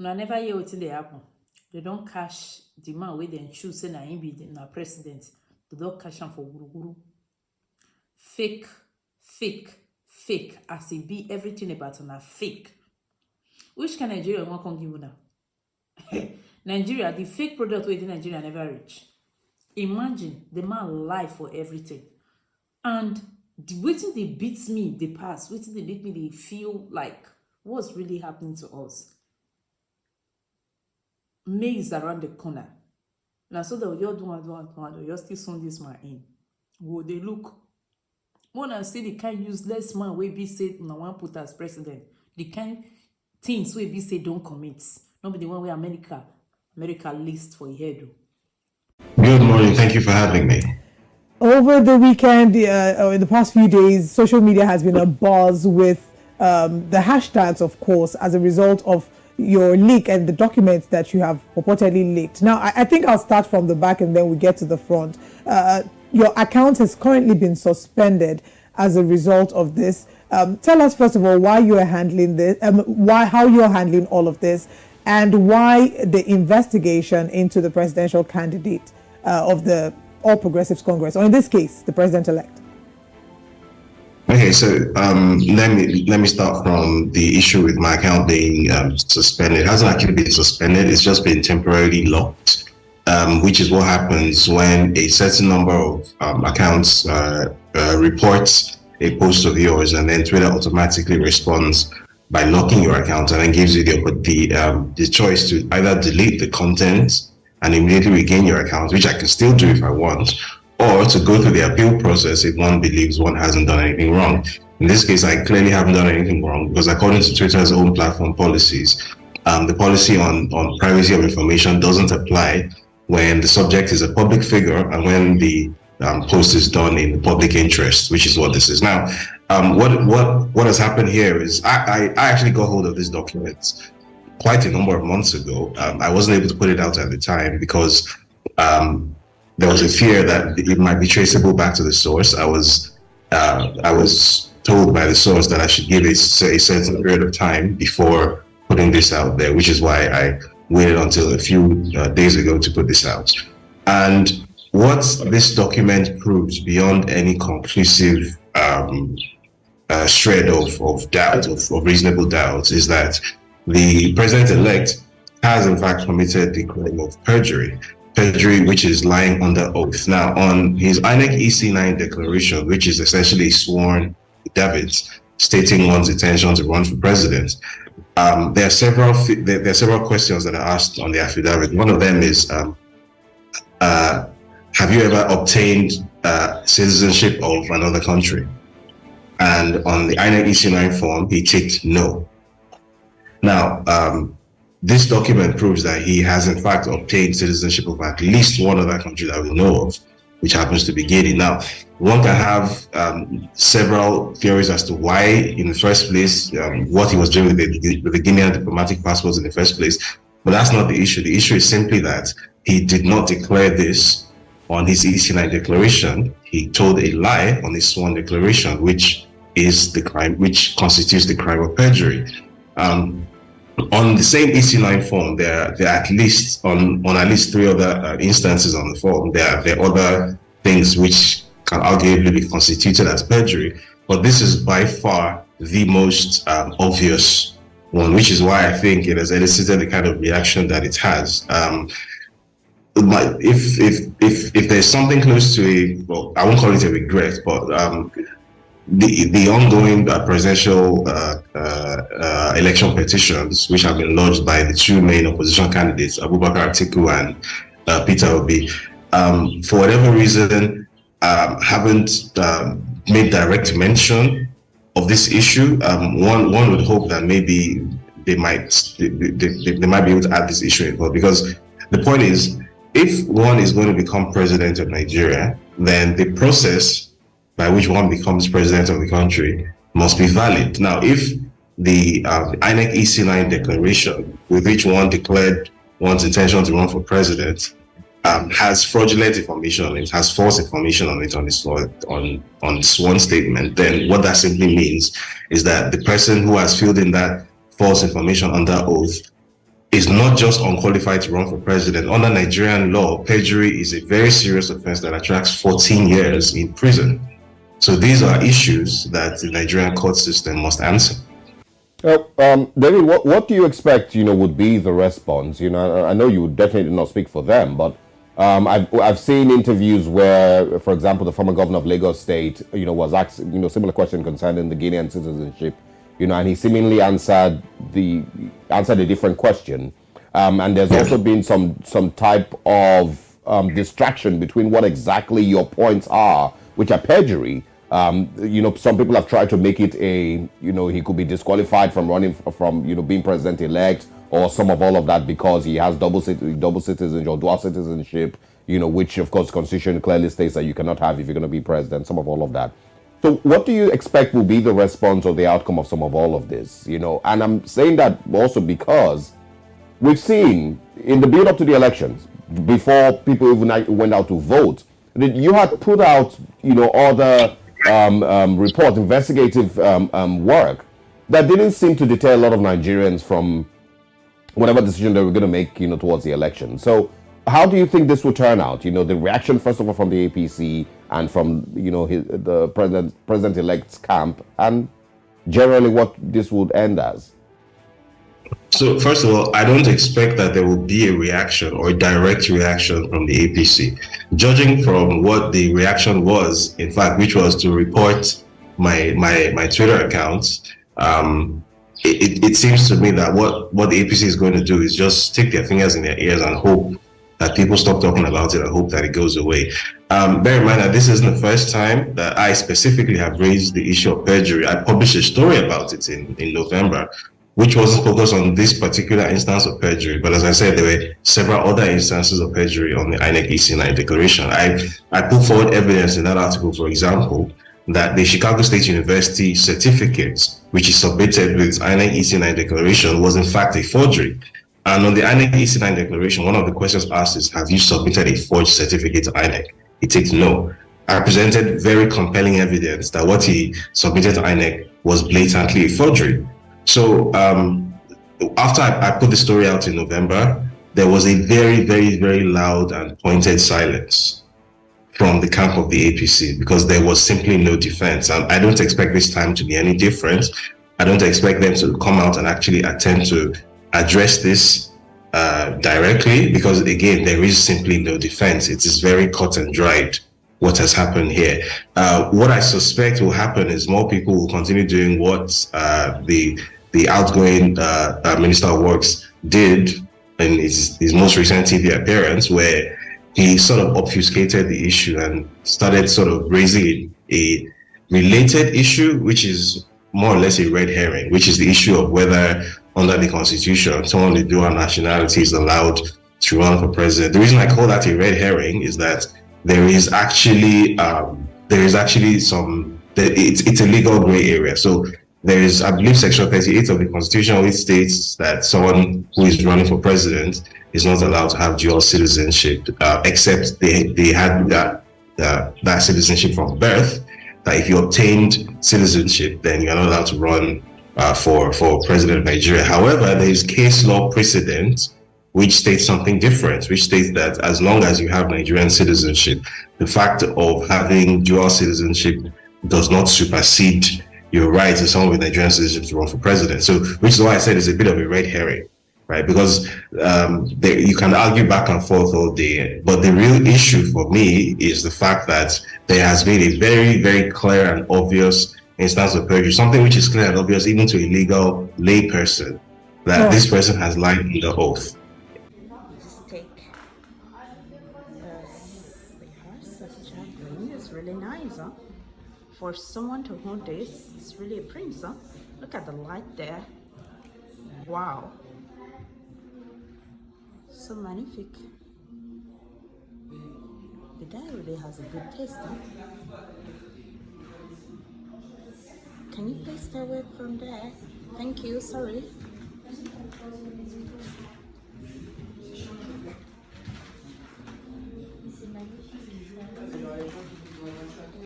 I never hear wetin dey happen. They don't cash the man wey dem choose say na him be na president. They don't cash am for guru. Fake, fake. As e be, everything about na fake. Which kind of Nigeria wan come give una? Nigeria, the fake product wey dey Nigeria never reach. Imagine the man lie for everything. And the wetin dey beats me the past, wetin dey make me dey feel like what's really happening to us. May is around the corner. Now so that you're doing, you're still send this man in. Go they look. Wanna see the kind useless man wey be say na one put as president. The kind things wey be say don't commit. Not be the one where America list for your head. Good morning. Thank you for having me. Over the weekend, or in the past few days, social media has been abuzz with the hashtags, of course, as a result of your leak and the documents that you have purportedly leaked. Now, I think I'll start from the back and then we get to the front. Your account has currently been suspended as a result of this. Tell us, first of all, why you are handling this, how you're handling all of this, and why the investigation into the presidential candidate of the All Progressives Congress, or in this case, the president-elect. Okay, so let me start from the issue with my account being suspended. It hasn't actually been suspended; it's just been temporarily locked, which is what happens when a certain number of accounts reports a post of yours, and then Twitter automatically responds by locking your account and then gives you the choice to either delete the content and immediately regain your account, which I can still do if I want, or to go through the appeal process if one believes one hasn't done anything wrong. In this case, I clearly haven't done anything wrong because according to Twitter's own platform policies, the policy on privacy of information doesn't apply when the subject is a public figure and when the post is done in the public interest, which is what this is. Now, what has happened here is I actually got hold of these documents quite a number of months ago. I wasn't able to put it out at the time because there was a fear that it might be traceable back to the source. I was told by the source that I should give a certain period of time before putting this out there, which is why I waited until a few days ago to put this out. And what this document proves beyond any conclusive shred of doubt, of reasonable doubt, is that the president-elect has in fact committed the crime of perjury, which is lying under oath. Now, on his INEC EC9 declaration, which is essentially a sworn affidavit stating one's intention to run for president, there are several questions that are asked on the affidavit. One of them is, have you ever obtained citizenship of another country? And on the INEC EC9 form, he ticked no. Now, this document proves that he has in fact obtained citizenship of at least one other country that we know of, which happens to be Guinea. Now, one can have several theories as to why, in the first place, what he was doing with the Guinean diplomatic passports in the first place, but that's not the issue. The issue is simply that he did not declare this on his EC9 declaration. He told a lie on his sworn declaration, which is the crime, which constitutes the crime of perjury. On the same EC9 form, there are at least on at least three other instances on the form. There are other things which can arguably be constituted as perjury, but this is by far the most obvious one, which is why I think it has elicited the kind of reaction that it has. If there's something close to well, I won't call it a regret, but the ongoing presidential election petitions, which have been lodged by the two main opposition candidates, Abubakar Atiku and Peter Obi, for whatever reason, haven't made direct mention of this issue. One would hope that maybe they might be able to add this issue in, because the point is, if one is going to become president of Nigeria, then the process by which one becomes president of the country must be valid. Now, if the INEC EC9 declaration, with which one declared one's intention to run for president, has fraudulent information on it, has false information on it on the sworn statement, then what that simply means is that the person who has filled in that false information under oath is not just unqualified to run for president. Under Nigerian law, perjury is a very serious offense that attracts 14 years in prison. So these are issues that the Nigerian court system must answer. David, what do you expect, would be the response? I know you would definitely not speak for them, but I've seen interviews where, for example, the former governor of Lagos State, was asked, similar question concerning the Guinean citizenship, and he seemingly answered a different question. And there's also been some type of distraction between what exactly your points are, which are perjury. Some people have tried to make it he could be disqualified from running from being president-elect, or some of all of that because he has double citizenship or dual citizenship, which of course Constitution clearly states that you cannot have if you're going to be president. Some of all of that. So what do you expect will be the response or the outcome of some of all of this? And I'm saying that also because we've seen in the build up to the elections, before people even went out to vote, that you had put out, other report, investigative work that didn't seem to deter a lot of Nigerians from whatever decision they were going to make, towards the election. So how do you think this will turn out? The reaction, first of all, from the APC and from, the president-elect's camp, and generally what this would end as? So first of all, I don't expect that there will be a reaction or a direct reaction from the APC. Judging from what the reaction was, in fact, which was to report my Twitter account, it seems to me that what the APC is going to do is just stick their fingers in their ears and hope that people stop talking about it and hope that it goes away. Bear in mind that this isn't the first time that I specifically have raised the issue of perjury. I published a story about it in November, which wasn't focused on this particular instance of perjury. But as I said, there were several other instances of perjury on the INEC EC9 declaration. I put forward evidence in that article, for example, that the Chicago State University certificate, which is submitted with INEC EC9 declaration, was in fact a forgery. And on the INEC EC9 declaration, one of the questions asked is, have you submitted a forged certificate to INEC? He takes no. I presented very compelling evidence that what he submitted to INEC was blatantly a forgery. So after I put the story out in November, there was a very, very, very loud and pointed silence from the camp of the APC because there was simply no defense. And I don't expect this time to be any different. I don't expect them to come out and actually attempt to address this directly because, again, there is simply no defense. It is very cut and dried what has happened here. What I suspect will happen is more people will continue doing what the outgoing Minister of Works did in his most recent TV appearance, where he sort of obfuscated the issue and started sort of raising a related issue, which is more or less a red herring, which is the issue of whether under the Constitution, someone with dual nationality is allowed to run for president. The reason I call that a red herring is that it's a legal gray area. So there is, I believe, Section 38 of the Constitution, which states that someone who is running for president is not allowed to have dual citizenship, except they had that citizenship from birth. That if you obtained citizenship, then you're not allowed to run for president of Nigeria. However, there is case law precedent which states something different, which states that as long as you have Nigerian citizenship, the fact of having dual citizenship does not supersede your rights as someone with Nigerian citizenship to run for president. So, which is why I said it's a bit of a red herring, right? Because you can argue back and forth all day, but the real issue for me is the fact that there has been a very, very clear and obvious instance of perjury, something which is clear and obvious even to a legal lay person, that this person has lied under oath. It's really nice, huh? For someone to hold this, it's really a prince, huh? Look at the light there. Wow. So magnifique. The guy really has a good taste, huh? Can you please stay away from there? Thank you, sorry.